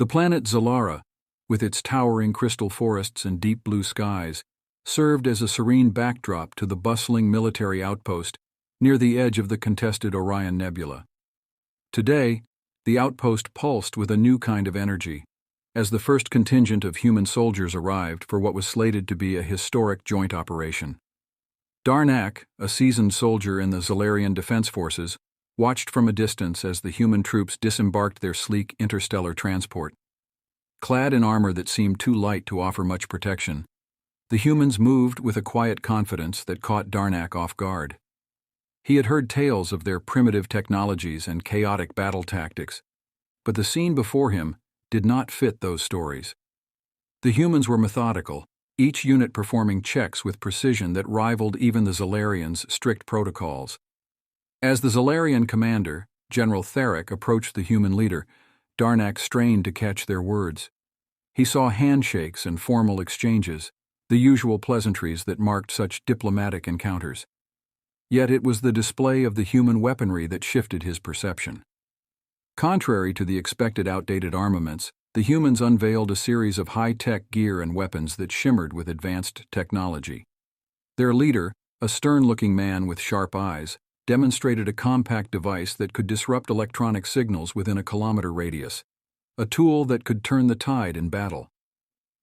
The planet Zalara, with its towering crystal forests and deep blue skies, served as a serene backdrop to the bustling military outpost near the edge of the contested Orion Nebula. Today, the outpost pulsed with a new kind of energy, as the first contingent of human soldiers arrived for what was slated to be a historic joint operation. Darnak, a seasoned soldier in the Zalarian Defense Forces, watched from a distance as the human troops disembarked their sleek interstellar transport. Clad in armor that seemed too light to offer much protection, the humans moved with a quiet confidence that caught Darnak off guard. He had heard tales of their primitive technologies and chaotic battle tactics, but the scene before him did not fit those stories. The humans were methodical, each unit performing checks with precision that rivaled even the Zalarians' strict protocols. As the Zalarian commander, General Theric, approached the human leader, Darnak strained to catch their words. He saw handshakes and formal exchanges, the usual pleasantries that marked such diplomatic encounters. Yet it was the display of the human weaponry that shifted his perception. Contrary to the expected outdated armaments, the humans unveiled a series of high-tech gear and weapons that shimmered with advanced technology. Their leader, a stern-looking man with sharp eyes, demonstrated a compact device that could disrupt electronic signals within a kilometer radius, a tool that could turn the tide in battle.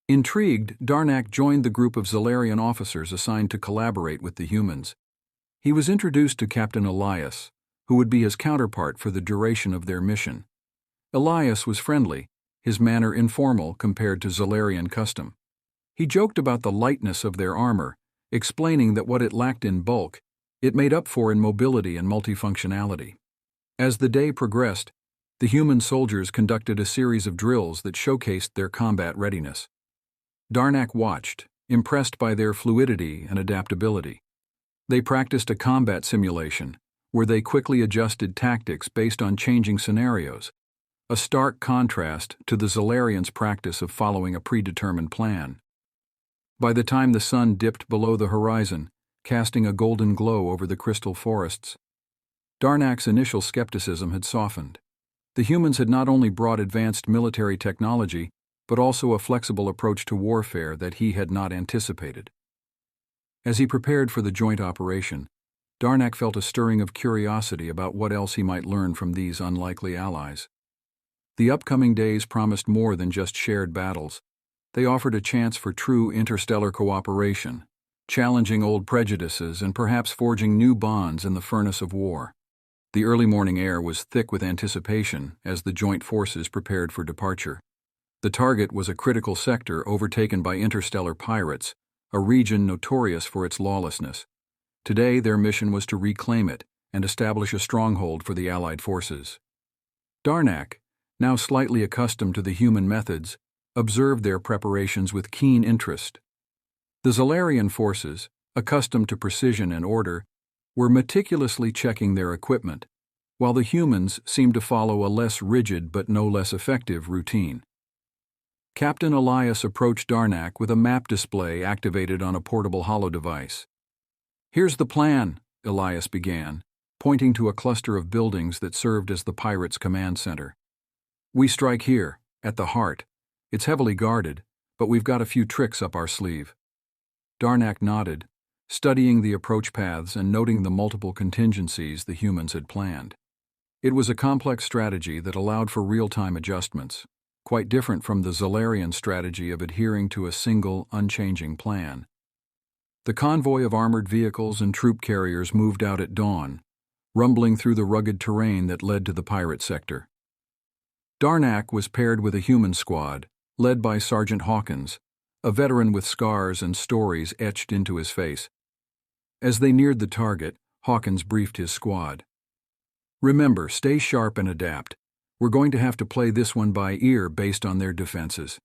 Intrigued, Darnak joined the group of Zalarian officers assigned to collaborate with the humans. He was introduced to Captain Elias, who would be his counterpart for the duration of their mission. Elias was friendly, his manner informal compared to Zalarian custom. He joked about the lightness of their armor, explaining that what it lacked in bulk, it made up for in mobility and multifunctionality. As the day progressed, the human soldiers conducted a series of drills that showcased their combat readiness. Darnak watched, impressed by their fluidity and adaptability. They practiced a combat simulation, where they quickly adjusted tactics based on changing scenarios, a stark contrast to the Zalarians' practice of following a predetermined plan. By the time the sun dipped below the horizon, casting a golden glow over the crystal forests, Darnak's initial skepticism had softened. The humans had not only brought advanced military technology, but also a flexible approach to warfare that he had not anticipated. As he prepared for the joint operation, Darnak felt a stirring of curiosity about what else he might learn from these unlikely allies. The upcoming days promised more than just shared battles. They offered a chance for true interstellar cooperation, challenging old prejudices and perhaps forging new bonds in the furnace of war. The early morning air was thick with anticipation as the joint forces prepared for departure. The target was a critical sector overtaken by interstellar pirates, a region notorious for its lawlessness. Today, their mission was to reclaim it and establish a stronghold for the Allied forces. Darnak, now slightly accustomed to the human methods, observed their preparations with keen interest. The Zalarian forces, accustomed to precision and order, were meticulously checking their equipment, while the humans seemed to follow a less rigid but no less effective routine. Captain Elias approached Darnak with a map display activated on a portable holo device. "Here's the plan," Elias began, pointing to a cluster of buildings that served as the pirates' command center. "We strike here, at the heart. It's heavily guarded, but we've got a few tricks up our sleeve." Darnak nodded, studying the approach paths and noting the multiple contingencies the humans had planned. It was a complex strategy that allowed for real-time adjustments, quite different from the Zalarian strategy of adhering to a single, unchanging plan. The convoy of armored vehicles and troop carriers moved out at dawn, rumbling through the rugged terrain that led to the pirate sector. Darnak was paired with a human squad, led by Sergeant Hawkins, a veteran with scars and stories etched into his face. As they neared the target, Hawkins briefed his squad. "Remember, stay sharp and adapt. We're going to have to play this one by ear based on their defenses."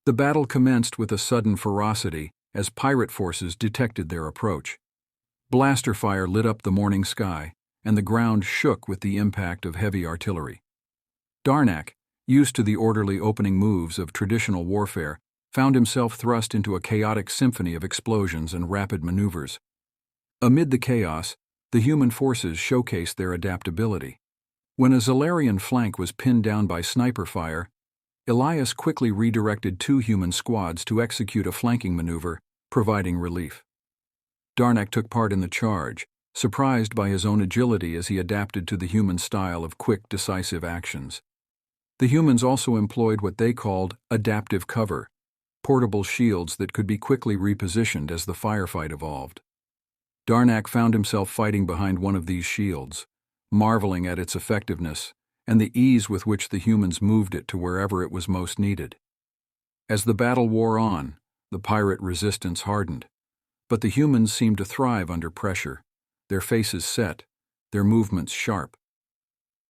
The battle commenced with a sudden ferocity as pirate forces detected their approach. Blaster fire lit up the morning sky, and the ground shook with the impact of heavy artillery. Darnak, used to the orderly opening moves of traditional warfare, found himself thrust into a chaotic symphony of explosions and rapid maneuvers. Amid the chaos, the human forces showcased their adaptability. When a Zalarian flank was pinned down by sniper fire, Elias quickly redirected 2 human squads to execute a flanking maneuver, providing relief. Darnak took part in the charge, surprised by his own agility as he adapted to the human style of quick, decisive actions. The humans also employed what they called adaptive cover, portable shields that could be quickly repositioned as the firefight evolved. Darnak found himself fighting behind one of these shields, marveling at its effectiveness and the ease with which the humans moved it to wherever it was most needed. As the battle wore on, the pirate resistance hardened, but the humans seemed to thrive under pressure, their faces set, their movements sharp.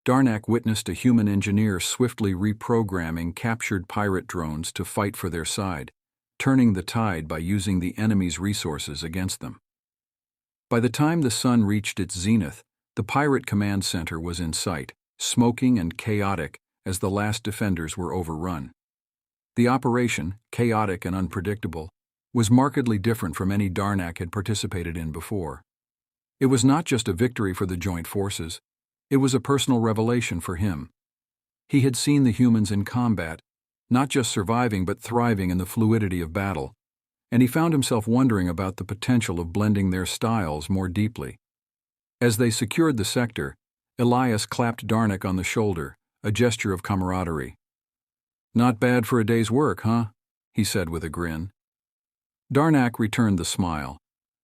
Darnak witnessed a human engineer swiftly reprogramming captured pirate drones to fight for their side, turning the tide by using the enemy's resources against them. By the time the sun reached its zenith, the pirate command center was in sight, smoking and chaotic as the last defenders were overrun. The operation, chaotic and unpredictable, was markedly different from any Darnak had participated in before. It was not just a victory for the joint forces, it was a personal revelation for him. He had seen the humans in combat, not just surviving but thriving in the fluidity of battle, and he found himself wondering about the potential of blending their styles more deeply. As they secured the sector, Elias clapped Darnak on the shoulder, a gesture of camaraderie. "Not bad for a day's work, huh?" he said with a grin. Darnak returned the smile,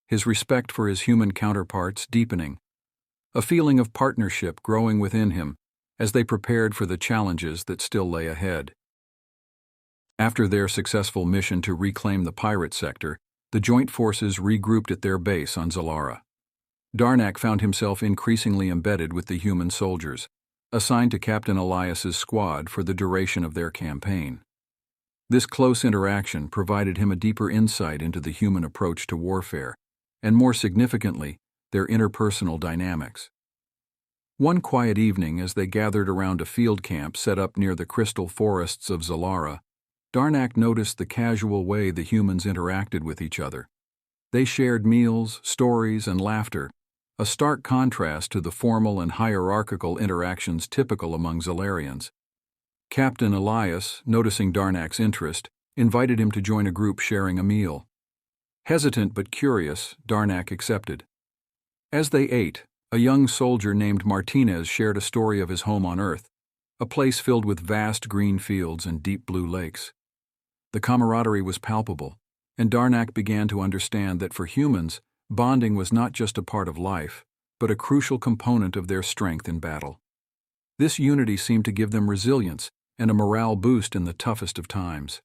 his respect for his human counterparts deepening, a feeling of partnership growing within him as they prepared for the challenges that still lay ahead. After their successful mission to reclaim the pirate sector, the joint forces regrouped at their base on Zalara. Darnak found himself increasingly embedded with the human soldiers, assigned to Captain Elias's squad for the duration of their campaign. This close interaction provided him a deeper insight into the human approach to warfare, and more significantly, their interpersonal dynamics. One quiet evening, as they gathered around a field camp set up near the crystal forests of Zalara, Darnak noticed the casual way the humans interacted with each other. They shared meals, stories, and laughter, a stark contrast to the formal and hierarchical interactions typical among Zalarians. Captain Elias, noticing Darnak's interest, invited him to join a group sharing a meal. Hesitant but curious, Darnak accepted. As they ate, a young soldier named Martinez shared a story of his home on Earth, a place filled with vast green fields and deep blue lakes. The camaraderie was palpable, and Darnak began to understand that for humans, bonding was not just a part of life, but a crucial component of their strength in battle. This unity seemed to give them resilience and a morale boost in the toughest of times.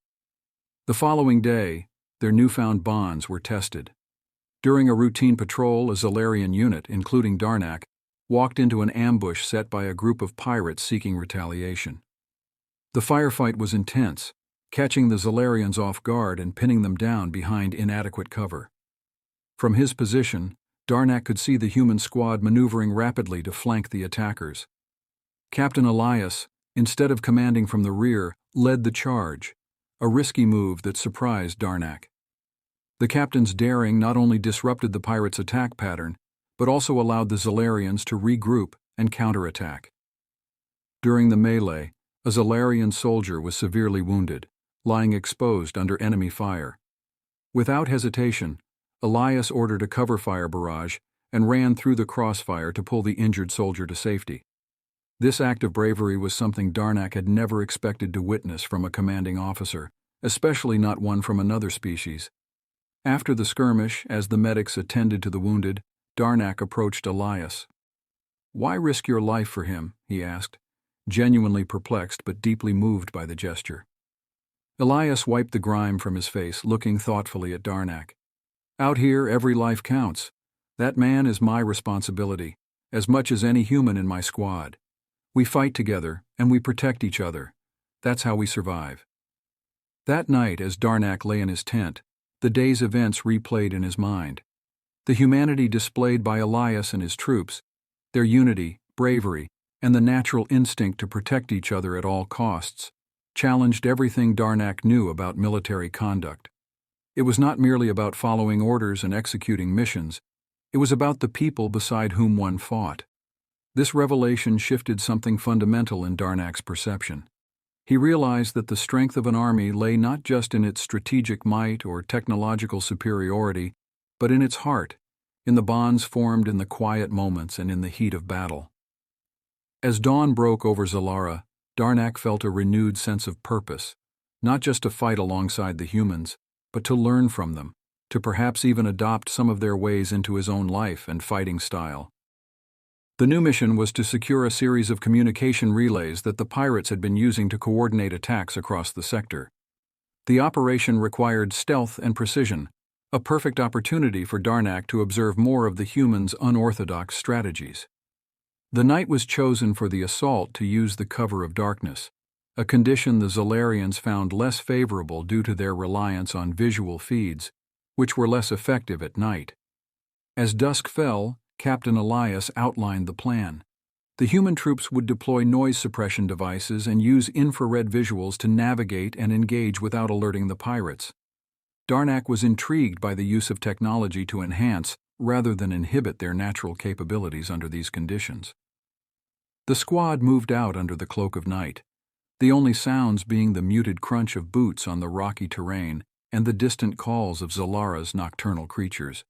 The following day, their newfound bonds were tested. During a routine patrol, a Zalarian unit, including Darnak, walked into an ambush set by a group of pirates seeking retaliation. The firefight was intense, catching the Zalarians off guard and pinning them down behind inadequate cover. From his position, Darnak could see the human squad maneuvering rapidly to flank the attackers. Captain Elias, instead of commanding from the rear, led the charge, a risky move that surprised Darnak. The captain's daring not only disrupted the pirates' attack pattern, but also allowed the Zalarians to regroup and counterattack. During the melee, a Zalarian soldier was severely wounded, lying exposed under enemy fire. Without hesitation, Elias ordered a cover fire barrage and ran through the crossfire to pull the injured soldier to safety. This act of bravery was something Darnak had never expected to witness from a commanding officer, especially not one from another species. After the skirmish, as the medics attended to the wounded, Darnak approached Elias. "Why risk your life for him?" he asked, genuinely perplexed but deeply moved by the gesture. Elias wiped the grime from his face, looking thoughtfully at Darnak. "Out here, every life counts. That man is my responsibility, as much as any human in my squad. We fight together, and we protect each other. That's how we survive." That night, as Darnak lay in his tent, the day's events replayed in his mind. The humanity displayed by Elias and his troops, their unity, bravery, and the natural instinct to protect each other at all costs, challenged everything Darnak knew about military conduct. It was not merely about following orders and executing missions, it was about the people beside whom one fought. This revelation shifted something fundamental in Darnak's perception. He realized that the strength of an army lay not just in its strategic might or technological superiority, but in its heart, in the bonds formed in the quiet moments and in the heat of battle. As dawn broke over Zalara, Darnak felt a renewed sense of purpose, not just to fight alongside the humans, but to learn from them, to perhaps even adopt some of their ways into his own life and fighting style. The new mission was to secure a series of communication relays that the pirates had been using to coordinate attacks across the sector. The operation required stealth and precision, a perfect opportunity for Darnak to observe more of the humans' unorthodox strategies. The night was chosen for the assault to use the cover of darkness, a condition the Zalarians found less favorable due to their reliance on visual feeds, which were less effective at night. As dusk fell, Captain Elias outlined the plan. The human troops would deploy noise suppression devices and use infrared visuals to navigate and engage without alerting the pirates. Darnak was intrigued by the use of technology to enhance, rather than inhibit, their natural capabilities under these conditions. The squad moved out under the cloak of night, the only sounds being the muted crunch of boots on the rocky terrain and the distant calls of Zalara's nocturnal creatures.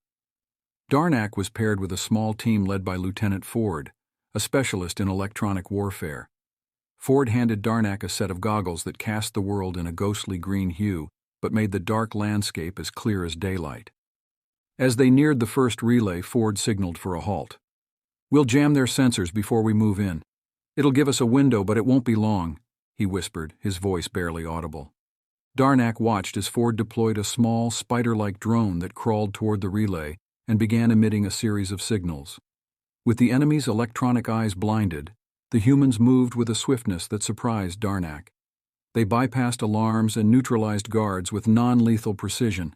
Darnak was paired with a small team led by Lieutenant Ford, a specialist in electronic warfare. Ford handed Darnak a set of goggles that cast the world in a ghostly green hue, but made the dark landscape as clear as daylight. As they neared the first relay, Ford signaled for a halt. "We'll jam their sensors before we move in. It'll give us a window, but it won't be long," he whispered, his voice barely audible. Darnak watched as Ford deployed a small, spider-like drone that crawled toward the relay and began emitting a series of signals. With the enemy's electronic eyes blinded, the humans moved with a swiftness that surprised Darnak. They bypassed alarms and neutralized guards with non-lethal precision,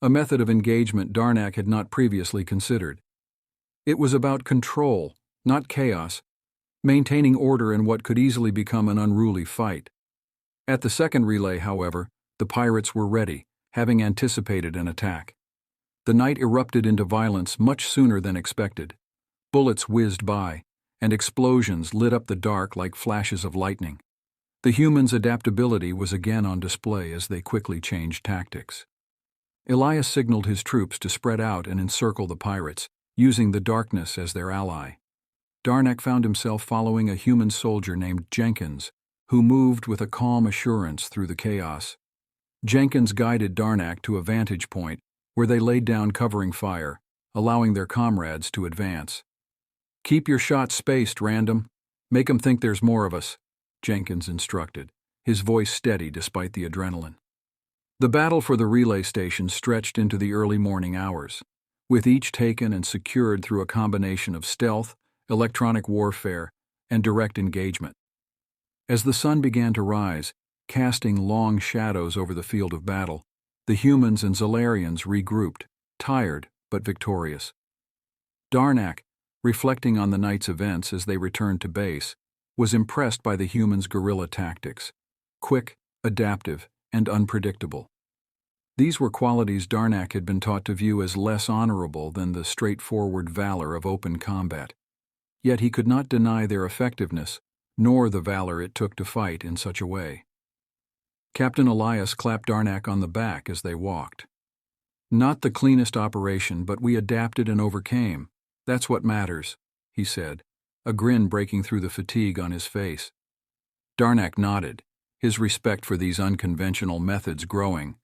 a method of engagement Darnak had not previously considered. It was about control, not chaos, maintaining order in what could easily become an unruly fight. At the second relay, however, the pirates were ready, having anticipated an attack. The night erupted into violence much sooner than expected. Bullets whizzed by, and explosions lit up the dark like flashes of lightning. The humans' adaptability was again on display as they quickly changed tactics. Elias signaled his troops to spread out and encircle the pirates, using the darkness as their ally. Darnak found himself following a human soldier named Jenkins, who moved with a calm assurance through the chaos. Jenkins guided Darnak to a vantage point where they laid down covering fire, allowing their comrades to advance. "Keep your shots spaced, random. Make 'em think there's more of us," Jenkins instructed, his voice steady despite the adrenaline. The battle for the relay station stretched into the early morning hours, with each taken and secured through a combination of stealth, electronic warfare, and direct engagement. As the sun began to rise, casting long shadows over the field of battle, the humans and Zalarians regrouped, tired but victorious. Darnak, reflecting on the night's events as they returned to base, was impressed by the humans' guerrilla tactics, quick, adaptive, and unpredictable. These were qualities Darnak had been taught to view as less honorable than the straightforward valor of open combat. Yet he could not deny their effectiveness, nor the valor it took to fight in such a way. Captain Elias clapped Darnak on the back as they walked. "Not the cleanest operation, but we adapted and overcame. That's what matters," he said, a grin breaking through the fatigue on his face. Darnak nodded, his respect for these unconventional methods growing.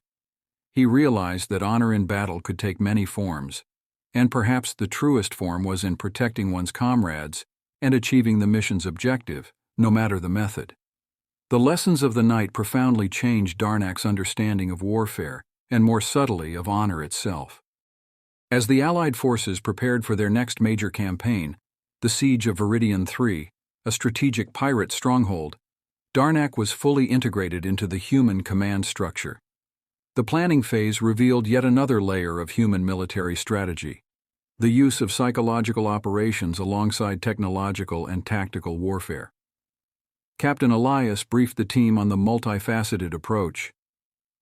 He realized that honor in battle could take many forms, and perhaps the truest form was in protecting one's comrades and achieving the mission's objective, no matter the method. The lessons of the night profoundly changed Darnak's understanding of warfare, and more subtly of honor itself. As the Allied forces prepared for their next major campaign, the siege of Vidiian III, a strategic pirate stronghold, Darnak was fully integrated into the human command structure. The planning phase revealed yet another layer of human military strategy, the use of psychological operations alongside technological and tactical warfare. Captain Elias briefed the team on the multifaceted approach.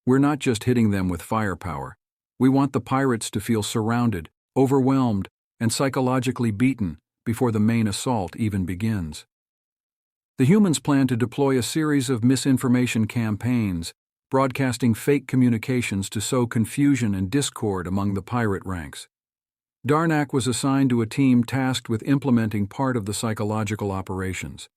"We're not just hitting them with firepower. We want the pirates to feel surrounded, overwhelmed, and psychologically beaten before the main assault even begins." The humans planned to deploy a series of misinformation campaigns, broadcasting fake communications to sow confusion and discord among the pirate ranks. Darnak was assigned to a team tasked with implementing part of the psychological operations.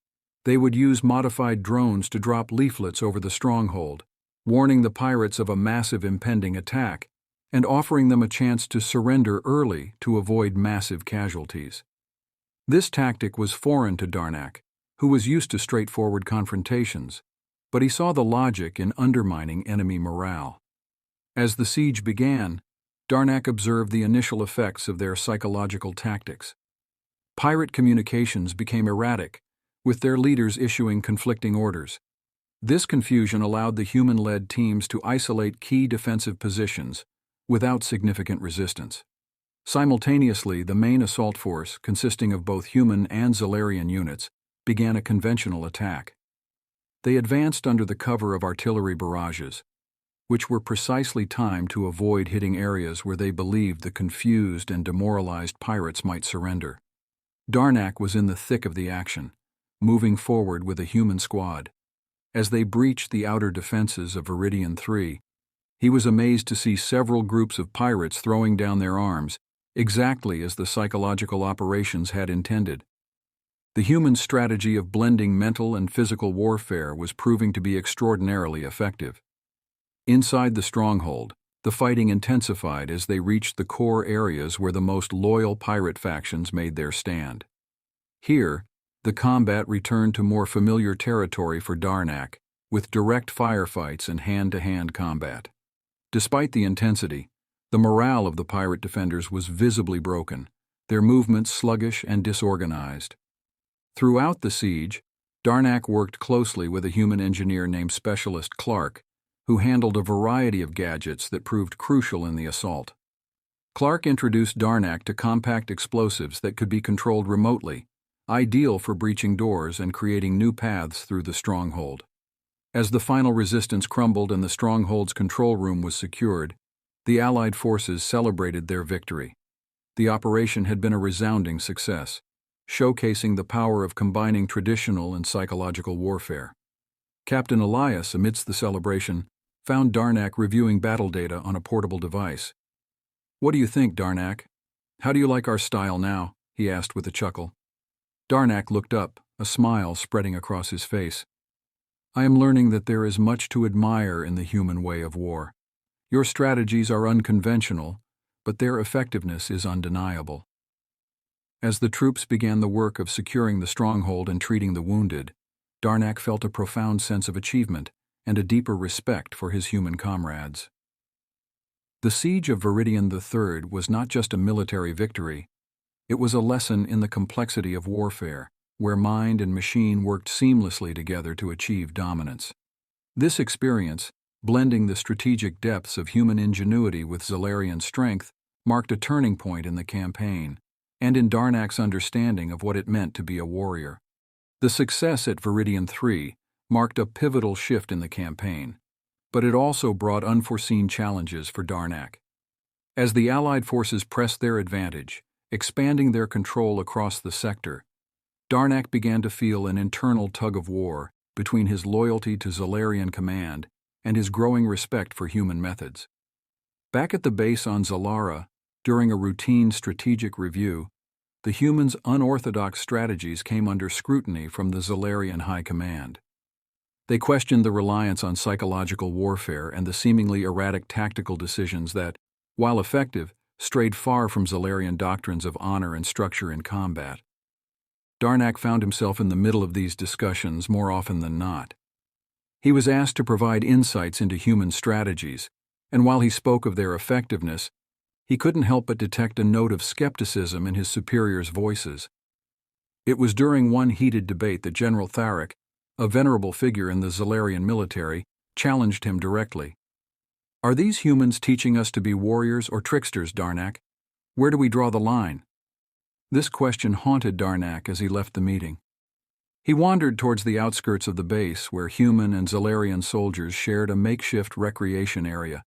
They would use modified drones to drop leaflets over the stronghold, warning the pirates of a massive impending attack, and offering them a chance to surrender early to avoid massive casualties. This tactic was foreign to Darnak, who was used to straightforward confrontations, but he saw the logic in undermining enemy morale. As the siege began, Darnak observed the initial effects of their psychological tactics. Pirate communications became erratic, with their leaders issuing conflicting orders. This confusion allowed the human-led teams to isolate key defensive positions without significant resistance. Simultaneously, the main assault force, consisting of both human and Zalarian units, began a conventional attack. They advanced under the cover of artillery barrages, which were precisely timed to avoid hitting areas where they believed the confused and demoralized pirates might surrender. Darnak was in the thick of the action, moving forward with a human squad. As they breached the outer defenses of Vidiian 3, he was amazed to see several groups of pirates throwing down their arms, exactly as the psychological operations had intended. The human strategy of blending mental and physical warfare was proving to be extraordinarily effective. Inside the stronghold, the fighting intensified as they reached the core areas where the most loyal pirate factions made their stand. Here, the combat returned to more familiar territory for Darnak, with direct firefights and hand-to-hand combat. Despite the intensity, the morale of the pirate defenders was visibly broken, their movements sluggish and disorganized. Throughout the siege, Darnak worked closely with a human engineer named Specialist Clark, who handled a variety of gadgets that proved crucial in the assault. Clark introduced Darnak to compact explosives that could be controlled remotely, ideal for breaching doors and creating new paths through the stronghold. As the final resistance crumbled and the stronghold's control room was secured, the Allied forces celebrated their victory. The operation had been a resounding success, showcasing the power of combining traditional and psychological warfare. Captain Elias, amidst the celebration, found Darnak reviewing battle data on a portable device. "What do you think, Darnak? How do you like our style now?" he asked with a chuckle. Darnak looked up, a smile spreading across his face. "I am learning that there is much to admire in the human way of war. Your strategies are unconventional, but their effectiveness is undeniable." As the troops began the work of securing the stronghold and treating the wounded, Darnak felt a profound sense of achievement and a deeper respect for his human comrades. The siege of Vidiian III was not just a military victory, it was a lesson in the complexity of warfare, where mind and machine worked seamlessly together to achieve dominance. This experience, blending the strategic depths of human ingenuity with Zalarian strength, marked a turning point in the campaign, and in Darnak's understanding of what it meant to be a warrior. The success at Vidiian III marked a pivotal shift in the campaign, but it also brought unforeseen challenges for Darnak. As the Allied forces pressed their advantage, expanding their control across the sector, Darnak began to feel an internal tug-of-war between his loyalty to Zalarian command and his growing respect for human methods. Back at the base on Zalara, during a routine strategic review, the humans' unorthodox strategies came under scrutiny from the Zalarian High Command. They questioned the reliance on psychological warfare and the seemingly erratic tactical decisions that, while effective, strayed far from Zalarian doctrines of honor and structure in combat. Darnak found himself in the middle of these discussions more often than not. He was asked to provide insights into human strategies, and while he spoke of their effectiveness, he couldn't help but detect a note of skepticism in his superiors' voices. It was during one heated debate that General Tharek, a venerable figure in the Zalarian military, challenged him directly. "Are these humans teaching us to be warriors or tricksters, Darnak? Where do we draw the line?" This question haunted Darnak as he left the meeting. He wandered towards the outskirts of the base where human and Zalarian soldiers shared a makeshift recreation area.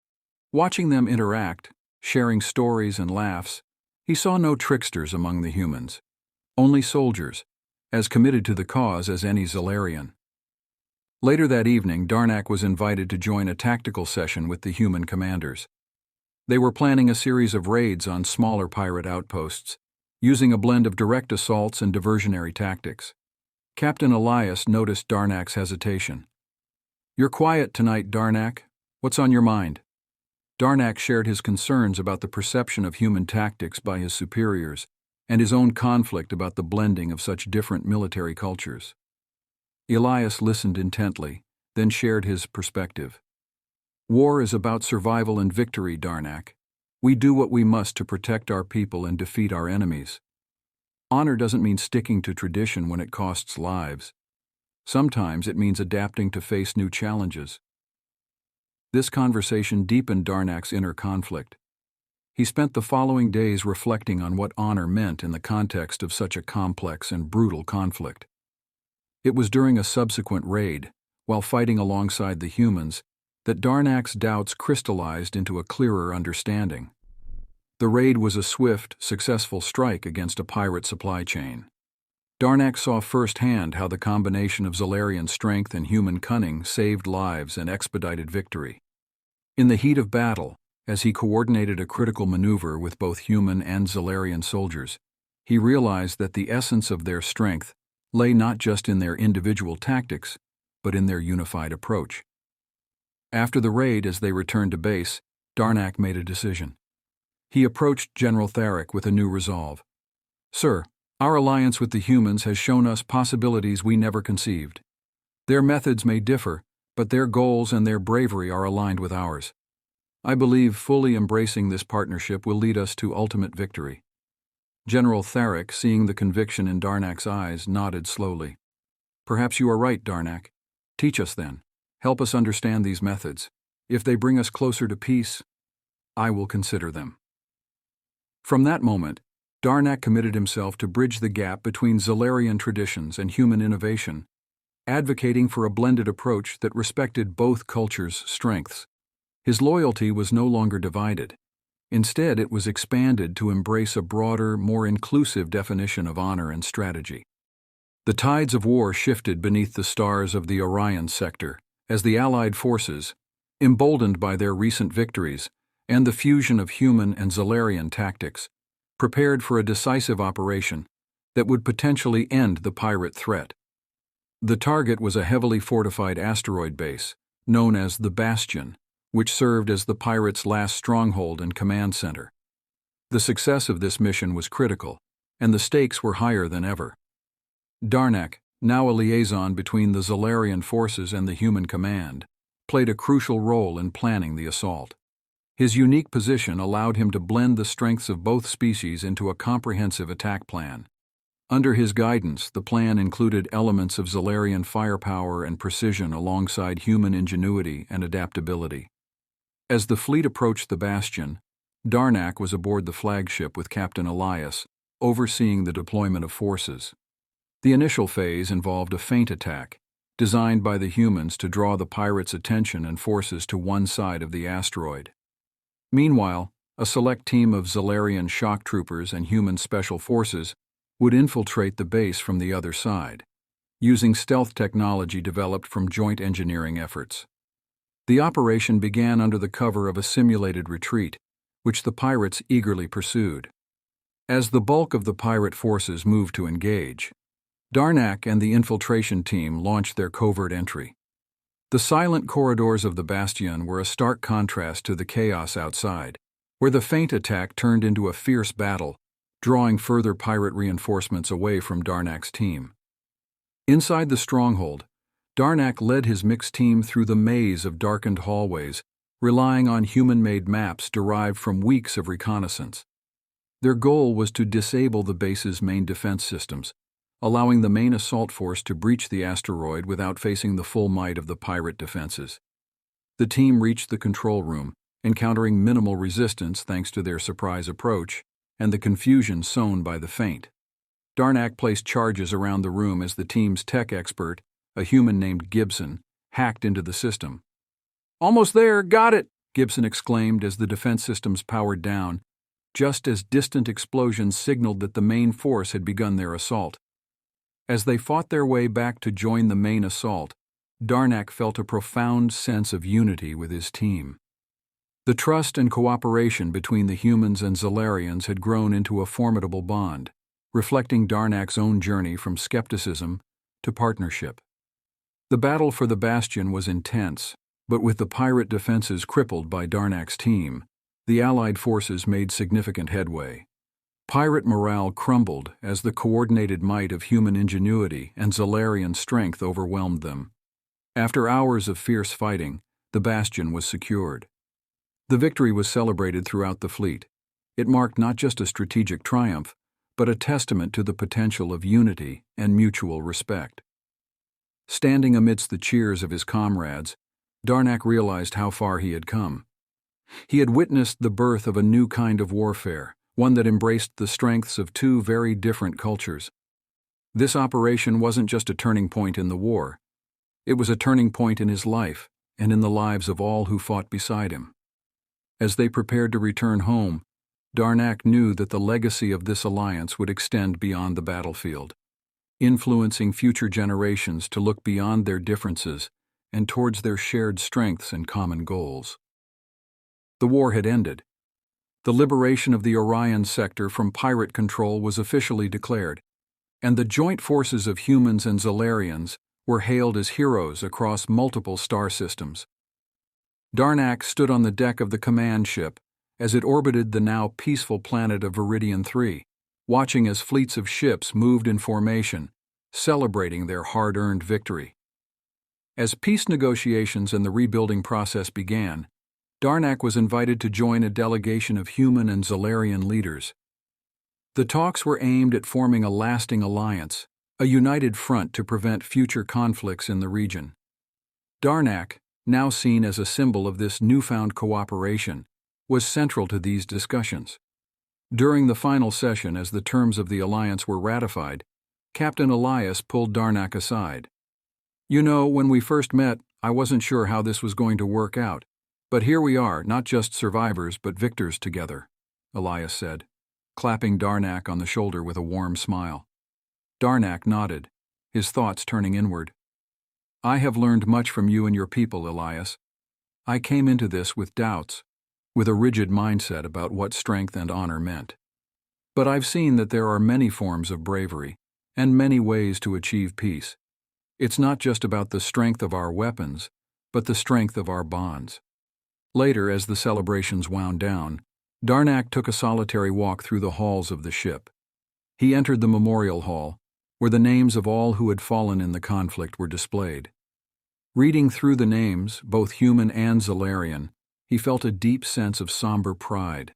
Watching them interact, sharing stories and laughs, he saw no tricksters among the humans, only soldiers, as committed to the cause as any Zalarian. Later that evening, Darnak was invited to join a tactical session with the human commanders. They were planning a series of raids on smaller pirate outposts, using a blend of direct assaults and diversionary tactics. Captain Elias noticed Darnak's hesitation. "You're quiet tonight, Darnak. What's on your mind?" Darnak shared his concerns about the perception of human tactics by his superiors and his own conflict about the blending of such different military cultures. Elias listened intently, then shared his perspective. "War is about survival and victory, Darnak. We do what we must to protect our people and defeat our enemies. Honor doesn't mean sticking to tradition when it costs lives. Sometimes it means adapting to face new challenges." This conversation deepened Darnak's inner conflict. He spent the following days reflecting on what honor meant in the context of such a complex and brutal conflict. It was during a subsequent raid, while fighting alongside the humans, that Darnak's doubts crystallized into a clearer understanding. The raid was a swift, successful strike against a pirate supply chain. Darnak saw firsthand how the combination of Zalarian strength and human cunning saved lives and expedited victory. In the heat of battle, as he coordinated a critical maneuver with both human and Zalarian soldiers, he realized that the essence of their strength lay not just in their individual tactics, but in their unified approach. After the raid, as they returned to base, Darnak made a decision. He approached General Tharic with a new resolve. "Sir, our alliance with the humans has shown us possibilities we never conceived. Their methods may differ, but their goals and their bravery are aligned with ours. I believe fully embracing this partnership will lead us to ultimate victory." General Tharic, seeing the conviction in Darnak's eyes, nodded slowly. "Perhaps you are right, Darnak. Teach us then. Help us understand these methods. If they bring us closer to peace, I will consider them." From that moment, Darnak committed himself to bridge the gap between Zalarian traditions and human innovation, advocating for a blended approach that respected both cultures' strengths. His loyalty was no longer divided. Instead, it was expanded to embrace a broader, more inclusive definition of honor and strategy. The tides of war shifted beneath the stars of the Orion sector as the Allied forces, emboldened by their recent victories and the fusion of human and Zalarian tactics, prepared for a decisive operation that would potentially end the pirate threat. The target was a heavily fortified asteroid base, known as the Bastion, which served as the pirates' last stronghold and command center. The success of this mission was critical, and the stakes were higher than ever. Darnak, now a liaison between the Zalarian forces and the human command, played a crucial role in planning the assault. His unique position allowed him to blend the strengths of both species into a comprehensive attack plan. Under his guidance, the plan included elements of Zalarian firepower and precision alongside human ingenuity and adaptability. As the fleet approached the Bastion, Darnak was aboard the flagship with Captain Elias, overseeing the deployment of forces. The initial phase involved a feint attack, designed by the humans to draw the pirates' attention and forces to one side of the asteroid. Meanwhile, a select team of Zalarian shock troopers and human special forces would infiltrate the base from the other side, using stealth technology developed from joint engineering efforts. The operation began under the cover of a simulated retreat, which the pirates eagerly pursued. As the bulk of the pirate forces moved to engage, Darnak and the infiltration team launched their covert entry. The silent corridors of the Bastion were a stark contrast to the chaos outside, where the feint attack turned into a fierce battle, drawing further pirate reinforcements away from Darnak's team. Inside the stronghold, Darnak led his mixed team through the maze of darkened hallways, relying on human-made maps derived from weeks of reconnaissance. Their goal was to disable the base's main defense systems, allowing the main assault force to breach the asteroid without facing the full might of the pirate defenses. The team reached the control room, encountering minimal resistance thanks to their surprise approach and the confusion sown by the feint. Darnak placed charges around the room as the team's tech expert, a human named Gibson, hacked into the system. "Almost there, got it!" Gibson exclaimed as the defense systems powered down, just as distant explosions signaled that the main force had begun their assault. As they fought their way back to join the main assault, Darnak felt a profound sense of unity with his team. The trust and cooperation between the humans and Zalarians had grown into a formidable bond, reflecting Darnak's own journey from skepticism to partnership. The battle for the Bastion was intense, but with the pirate defenses crippled by Darnak's team, the Allied forces made significant headway. Pirate morale crumbled as the coordinated might of human ingenuity and Zalarian strength overwhelmed them. After hours of fierce fighting, the Bastion was secured. The victory was celebrated throughout the fleet. It marked not just a strategic triumph, but a testament to the potential of unity and mutual respect. Standing amidst the cheers of his comrades, Darnak realized how far he had come. He had witnessed the birth of a new kind of warfare, one that embraced the strengths of two very different cultures. This operation wasn't just a turning point in the war. It was a turning point in his life and in the lives of all who fought beside him. As they prepared to return home, Darnak knew that the legacy of this alliance would extend beyond the battlefield, influencing future generations to look beyond their differences and towards their shared strengths and common goals. The war had ended. The liberation of the Orion sector from pirate control was officially declared, and the joint forces of humans and Zalarians were hailed as heroes across multiple star systems. Darnak stood on the deck of the command ship as it orbited the now peaceful planet of Vidiian 3, watching as fleets of ships moved in formation, celebrating their hard-earned victory. As peace negotiations and the rebuilding process began, Darnak was invited to join a delegation of human and Zalarian leaders. The talks were aimed at forming a lasting alliance, a united front to prevent future conflicts in the region. Darnak, now seen as a symbol of this newfound cooperation, was central to these discussions. During the final session, as the terms of the alliance were ratified, Captain Elias pulled Darnak aside. "You know, when we first met, I wasn't sure how this was going to work out, but here we are, not just survivors but victors together," Elias said, clapping Darnak on the shoulder with a warm smile. Darnak nodded, his thoughts turning inward. "I have learned much from you and your people, Elias. I came into this with doubts, with a rigid mindset about what strength and honor meant. But I've seen that there are many forms of bravery and many ways to achieve peace. It's not just about the strength of our weapons, but the strength of our bonds." Later, as the celebrations wound down, Darnak took a solitary walk through the halls of the ship. He entered the memorial hall, where the names of all who had fallen in the conflict were displayed. Reading through the names, both human and Zalarian, he felt a deep sense of somber pride.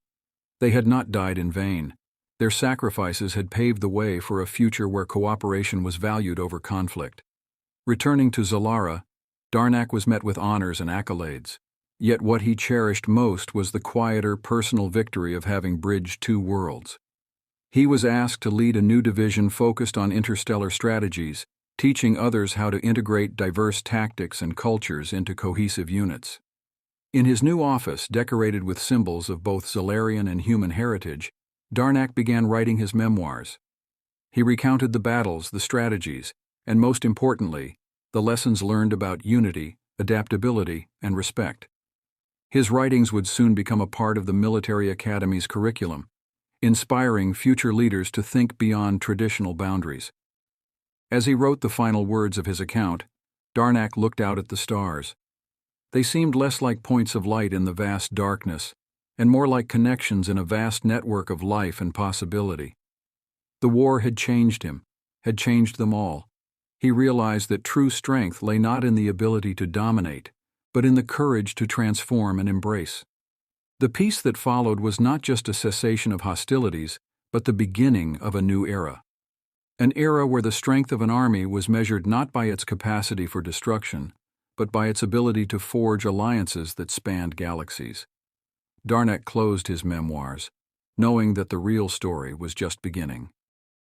They had not died in vain. Their sacrifices had paved the way for a future where cooperation was valued over conflict. Returning to Zalara, Darnak was met with honors and accolades. Yet what he cherished most was the quieter, personal victory of having bridged two worlds. He was asked to lead a new division focused on interstellar strategies, teaching others how to integrate diverse tactics and cultures into cohesive units. In his new office, decorated with symbols of both Zalarian and human heritage, Darnak began writing his memoirs. He recounted the battles, the strategies, and most importantly, the lessons learned about unity, adaptability, and respect. His writings would soon become a part of the military academy's curriculum, inspiring future leaders to think beyond traditional boundaries. As he wrote the final words of his account, Darnak looked out at the stars. They seemed less like points of light in the vast darkness, and more like connections in a vast network of life and possibility. The war had changed him, had changed them all. He realized that true strength lay not in the ability to dominate, but in the courage to transform and embrace. The peace that followed was not just a cessation of hostilities, but the beginning of a new era. An era where the strength of an army was measured not by its capacity for destruction, but by its ability to forge alliances that spanned galaxies. Darnak closed his memoirs, knowing that the real story was just beginning.